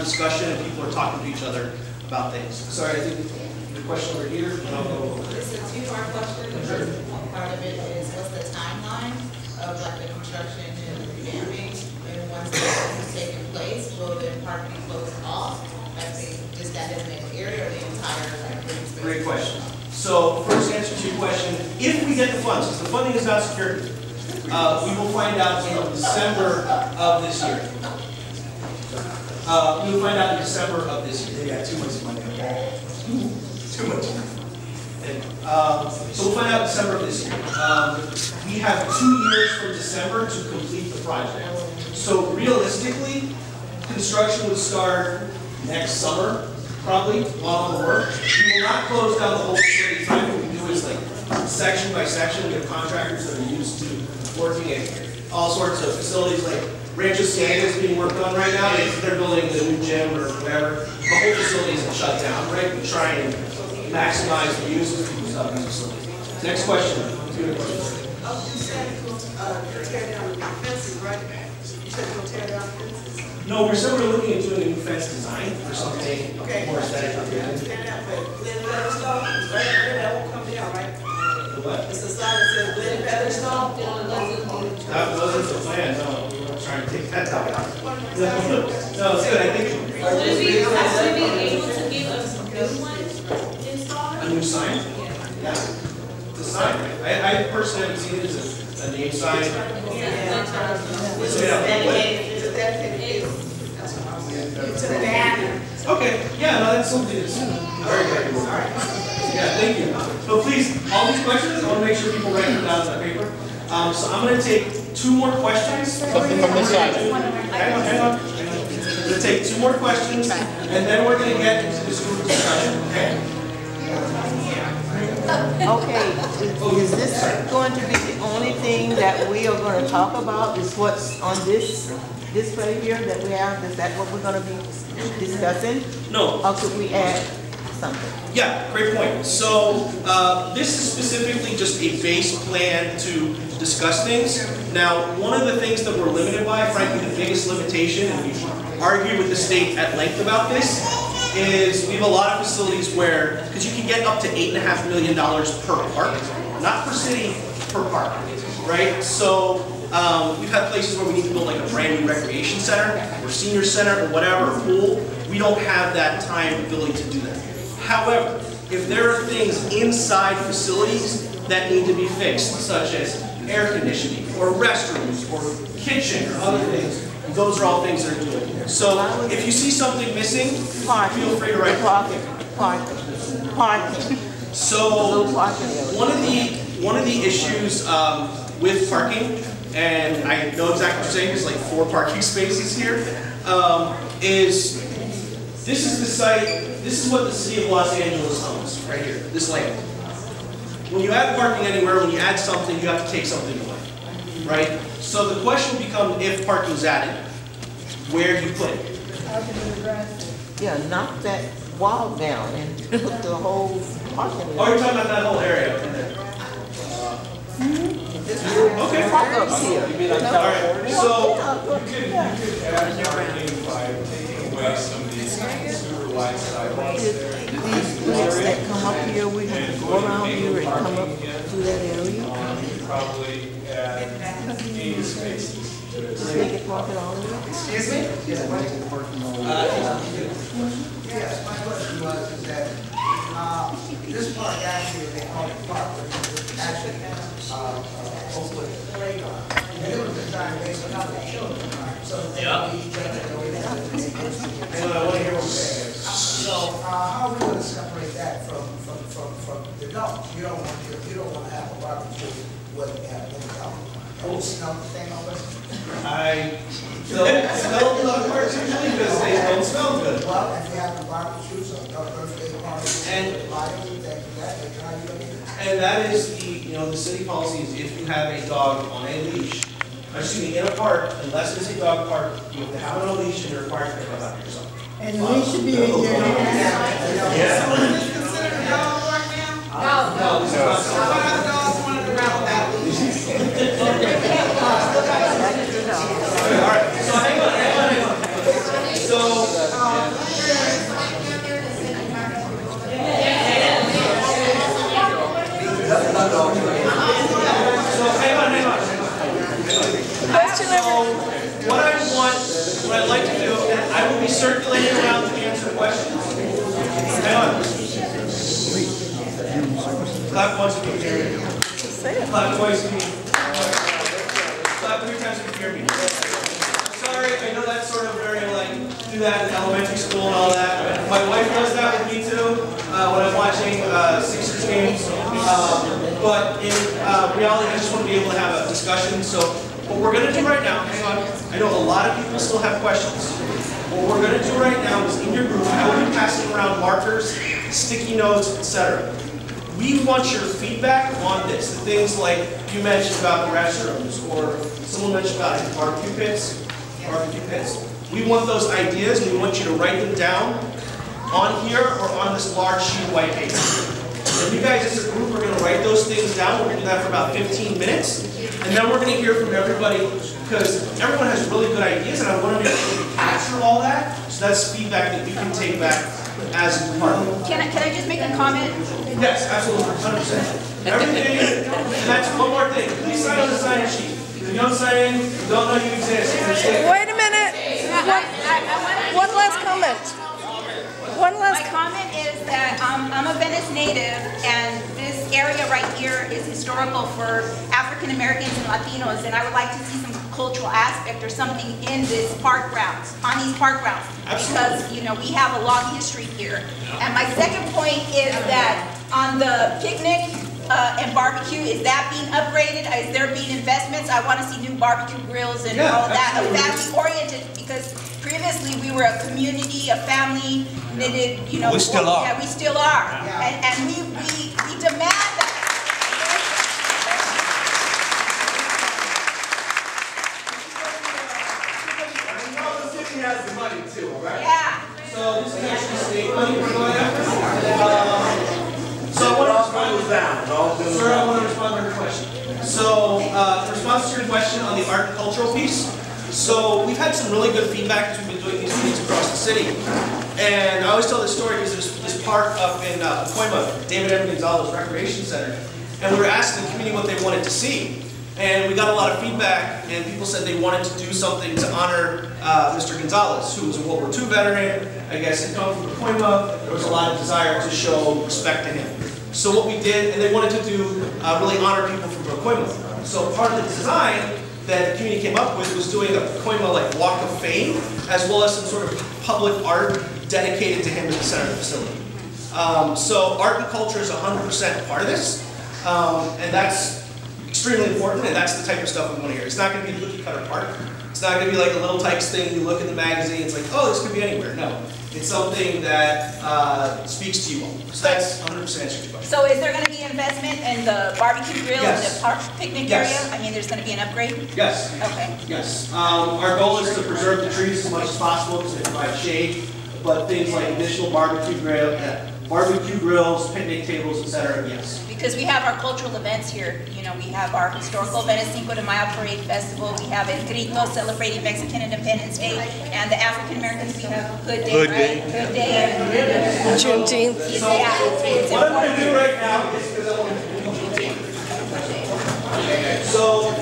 discussion and people are talking to each other about things. Sorry, I think the question over here. It's a two-part question. The first part of it is, what's the timeline of like the construction and the revamping? And once that is taking place, will the park be closed off? Like just that designated area or the entire like green space? Great question. So first answer to your question, if we get the funds, because the funding is not secured, we will find out in December of this year. We will find out in December of this year. They got too much money on that. Too much money. So we'll find out in December of this year. We have 2 years from December to complete the project. So realistically, construction would start next summer, probably, while on the work. We will not close down the whole facility. Time what we do is like section by section. We have contractors that are used to working in all sorts of facilities, like Rancho Ciega is being worked on right now. They're building the new gym or whatever. The whole facility isn't shut down, right? We try and maximize the use of these facilities. Next question. You said tear down the fences, right? You said you'll tear down fences? No, we're still looking at doing a new fence design for something more aesthetic. But let us know, right? That won't come down, right? The what? It's a sign that says Glen Featherstone. That wasn't the plan, no. We were trying to take that down. No, it's good, I think. Would we be able to give us a new one installed? A new sign? Yeah. It's a sign, right? I personally haven't seen it as a name sign. It's a banner. Okay, yeah, no, that's something that's very good. Yeah, thank you. So please, all these questions, I want to make sure people write them down on that paper. So I'm going to take 2 more questions. Something from this side. Hang on. I'm going to take 2 more questions, and then we're going to get into this group discussion, okay? Okay, is this going to be the only thing that we are going to talk about? Is what's on this right here that we have? Is that what we're going to be discussing? No. Or could we add something? Yeah, great point. So this is specifically just a base plan to discuss things. Now, one of the things that we're limited by, frankly, the biggest limitation, and we've argued with the state at length about this, is we have a lot of facilities where, because you can get up to $8.5 million per park, not per city, per park, right? So we've had places where we need to build like a brand new recreation center, or senior center, or whatever, or pool. We don't have that time ability to do that. However, if there are things inside facilities that need to be fixed, such as air conditioning, or restrooms, or kitchen, or other things, those are all things that are doable. So if you see something missing, feel free to write Parking. So one of the issues with parking, and I know exactly what you're saying, there's like 4 parking spaces here, is this is the site, this is what the city of Los Angeles owns, right here, this land. When you add parking anywhere, when you add something, you have to take something away, right? So the question will become, if parking is added, where do you put it? Yeah, knock that wall down and put the whole parking lot. Oh, you're talking about that whole area in there. Okay. Park up here. All right. So You could add parking by taking away some of these super wide sidewalks there. These bricks that come up here, we have to go around here and come up to that area. You could probably add 80 spaces. Just make it parking all the way. Excuse me? Yes, my question was is that this park actually, they call it park, but it's actually Oakwood playground. And it was designed based on how the children are. So they know each other, they know each other. So how are we going to separate that from the adults? You don't want to have a barbecue where you have no alcohol. You smell the thing already? I don't smell dog parks usually because they don't smell good. Well, if you have a barbecue, so birthday party, And that is the city policy is if you have a dog on a leash, excuse me, in a park, unless it's a dog park, you have to have it on a leash and you're required to pick up after yourself. And the leash should be in your hand. Yeah. So is this considered a dog park now? No, this is not. What other dogs want to around that leash? All right, so hang on. So circulating around to answer questions. Hang on. Clap once if you can hear me. Clap twice if you can. Clap 3 times if you hear me. Sorry, I know that's sort of very like, do that in elementary school and all that. My wife does that with me too, when I'm watching Sixers games. But in reality, I just want to be able to have a discussion. So what we're going to do right now, hang on, I know a lot of people still have questions. What we're going to do right now is in your group, I will be passing around markers, sticky notes, etc. We want your feedback on this. The things like you mentioned about the restrooms, or someone mentioned about barbecue pits. We want those ideas, and we want you to write them down on here or on this large sheet of white paper. And you guys as a group are going to write those things down. We're going to do that for about 15 minutes. And then we're going to hear from everybody, because everyone has really good ideas, and I want to make sure we capture all that, so that's feedback that you can take back as a department. Can I just make a comment? Yes, absolutely, 100%. Everything, and that's one more thing. Please sign on the sign-in sheet. If you don't sign in, you don't know you exist. Wait a minute. One last comment. My comment is that I'm a Venice native, and this area right here is historical for African Americans and Latinos, and I would like to see some cultural aspect or something in this park grounds, on these park grounds, because we have a long history here. And my second point is that on the picnic and barbecue, is that being upgraded? Is there being investments? I want to see new barbecue grills and all of that, family-oriented, because previously we were a community, a family knitted, We still are. Yeah, we still are. And we demand that. I know the city has the money too, all right? Yeah. So this is actually state money we're going after. So I want to respond to your question. So in response to your question on the art and cultural piece, so we've had some really good feedback as we've been doing these meetings across the city. And I always tell this story because there's this park up in Pacoima, David M. Gonzalez Recreation Center. And we were asking the community what they wanted to see. And we got a lot of feedback, and people said they wanted to do something to honor Mr. Gonzalez, who was a World War II veteran. I guess had come from Pacoima. There was a lot of desire to show respect to him. So what we did, and they wanted to do really honor people from Pacoima. So part of the design that the community came up with was doing a Pacoima like Walk of Fame, as well as some sort of public art dedicated to him in the center of the facility. So art and culture is 100% part of this, and that's extremely important, and that's the type of stuff we want to hear. It's not going to be a cookie cutter park. It's not going to be like a Little Tykes thing. You look in the magazine, it's like, oh, this could be anywhere. No, it's something that speaks to you all. So that's 100% answer your question. So is there going to be investment in the barbecue grill and Yes. the park picnic Yes. area? I mean, there's going to be an upgrade? Yes. Okay. Yes. Our goal is to preserve the trees as much as possible because they provide shade, but things like additional barbecue grills, picnic tables, etc. Yes. Because we have our cultural events here. We have our historical Venice Cinco de Mayo Parade Festival. We have El Grito celebrating Mexican Independence Day. And the African Americans, we have Hood Day, Hood right? Day. Hood Day. Juneteenth. Yeah, it's What I'm going important. to do right now is because I want to so